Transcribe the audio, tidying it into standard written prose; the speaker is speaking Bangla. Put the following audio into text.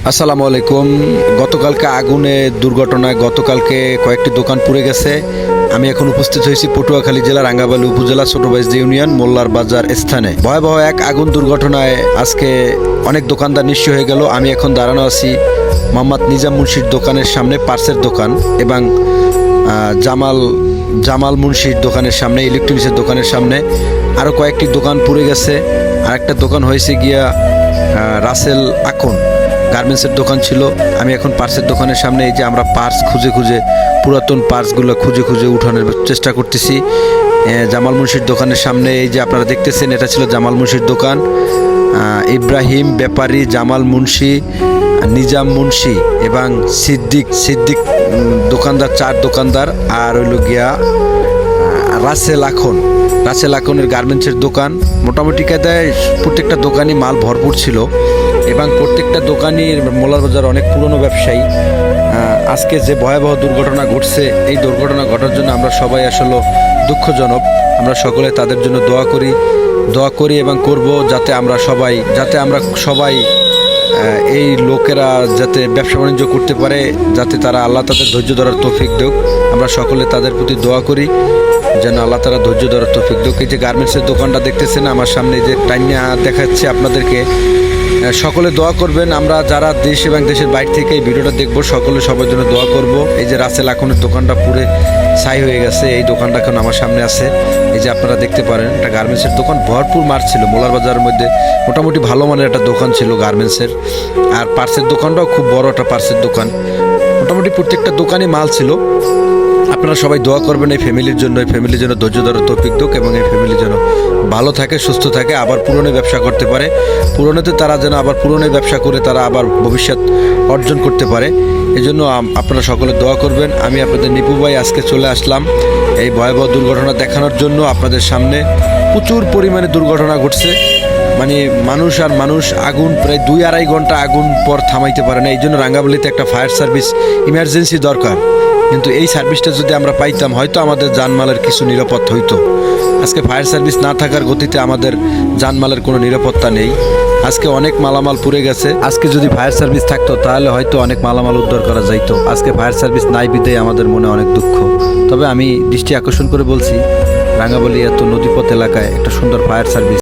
আসসালামু আলাইকুম। গতকালকে আগুনে দুর্ঘটনায় গতকালকে কয়েকটি দোকান পুড়ে গেছে। আমি এখন উপস্থিত হয়েছি পটুয়াখালী জেলা রাঙ্গাবালী উপজেলা ছোটবাইজদি ইউনিয়ন মোল্লার বাজার স্থানে। ভয়াবহ এক আগুন দুর্ঘটনায় আজকে অনেক দোকানদার নিঃস্ব হয়ে গেল। আমি এখন দাঁড়ানো আছি মোহাম্মদ নিজাম মুন্সির দোকানের সামনে, পার্সের দোকান, এবং জামাল মুন্সির দোকানের সামনে, ইলেকট্রনিক্সের দোকানের সামনে। আরও কয়েকটি দোকান পুড়ে গেছে। আর একটা দোকান হয়েছে গিয়া রাসেল আখন গার্মেন্টসের দোকান ছিল। আমি এখন পার্সের দোকানের সামনে, এই যে আমরা পার্স খুঁজে পুরাতন পার্সগুলো খুঁজে উঠানোর চেষ্টা করতেছি। জামাল মুন্সির দোকানের সামনে, এই যে আপনারা দেখতেছেন, এটা ছিল জামাল মুন্সির দোকান। ইব্রাহিম ব্যাপারী, জামাল মুন্সি, নিজাম মুন্সি এবং সিদ্দিক দোকানদার, 4 দোকানদার। আর হইল গিয়া রাসেল আখনের গার্মেন্টসের দোকান। মোটামুটি কায়দায় প্রত্যেকটা দোকানই মাল ভরপুর ছিল এবং প্রত্যেকটা দোকানই মোল্লার বাজার অনেক পুরনো ব্যবসায়ী। আজকে যে ভয়াবহ দুর্ঘটনা ঘটছে, এই দুর্ঘটনা ঘটার জন্য আমরা সবাই আসলে দুঃখজনক। আমরা সকলে তাদের জন্য দোয়া করি এবং করব, যাতে আমরা সবাই এই লোকেরা যাতে ব্যবসা বাণিজ্য করতে পারে, যাতে তারা আল্লাহ তাদের ধৈর্য ধরার তৌফিক দেখ। আমরা সকলে তাদের প্রতি দোয়া করি যেন আল্লাহ তারা ধৈর্য ধরার তৌফিক দেখ। এই যে গার্মেন্টসের দোকানটা দেখতেছেন আমার সামনে, যে টাইনিয়া দেখাচ্ছে আপনাদেরকে, সকলে দোয়া করবেন। আমরা যারা দেশ এবং দেশের বাইরে থেকে এই ভিডিওটা দেখব, সকলে সবার জন্য দোয়া করব। এই যে রাসেল আখনের দোকানটা পুরে ছাই হয়ে গেছে, এই দোকানটা এখন আমার সামনে আছে। এই যে আপনারা দেখতে পারেন, একটা গার্মেন্টসের দোকান, ভরপুর মার ছিল। মোল্লার বাজারের মধ্যে মোটামুটি ভালো মানের একটা দোকান ছিল গার্মেন্টসের। আর পার্সের দোকানটাও খুব বড় একটা পার্সের দোকান। মোটামুটি প্রত্যেকটা দোকানই মাল ছিল। আপনারা সবাই দোয়া করবেন এই ফ্যামিলির জন্য ধৈর্য ধরার তৌফিক দেখ, এবং এই ফ্যামিলি যেন ভালো থাকে, সুস্থ থাকে, আবার পুরনো ব্যবসা করতে পারে। পুরনোতে তারা যেন আবার পুরনো ব্যবসা করে তারা আবার ভবিষ্যৎ অর্জন করতে পারে। এই জন্য আপনারা সকলে দোয়া করবেন। আমি আপনাদের নিপু ভাই আজকে চলে আসলাম এই ভয়াবহ দুর্ঘটনা দেখানোর জন্য। আপনাদের সামনে প্রচুর পরিমাণে দুর্ঘটনা ঘটছে, মানে মানুষ আগুন প্রায় 2-2.5 ঘন্টা আগুন পর থামাইতে পারে না। এই জন্য রাঙ্গাবালিতে একটা ফায়ার সার্ভিস ইমার্জেন্সি দরকার। কিন্তু এই সার্ভিসটা যদি আমরা পাইতাম, হয়তো আমাদের জানমালের কিছু নিরাপদ হইতো। আজকে ফায়ার সার্ভিস না থাকার গতিতে আমাদের জানমালের কোনো নিরাপত্তা নেই। আজকে অনেক মালামাল পুড়ে গেছে। আজকে যদি ফায়ার সার্ভিস থাকতো তাহলে হয়তো অনেক মালামাল উদ্ধার করা যাইতো। আজকে ফায়ার সার্ভিস নাই বিধায় আমাদের মনে অনেক দুঃখ। তবে আমি দৃষ্টি আকর্ষণ করে বলছি, রাঙ্গাবালী এত নদীপথ এলাকায় একটা সুন্দর ফায়ার সার্ভিস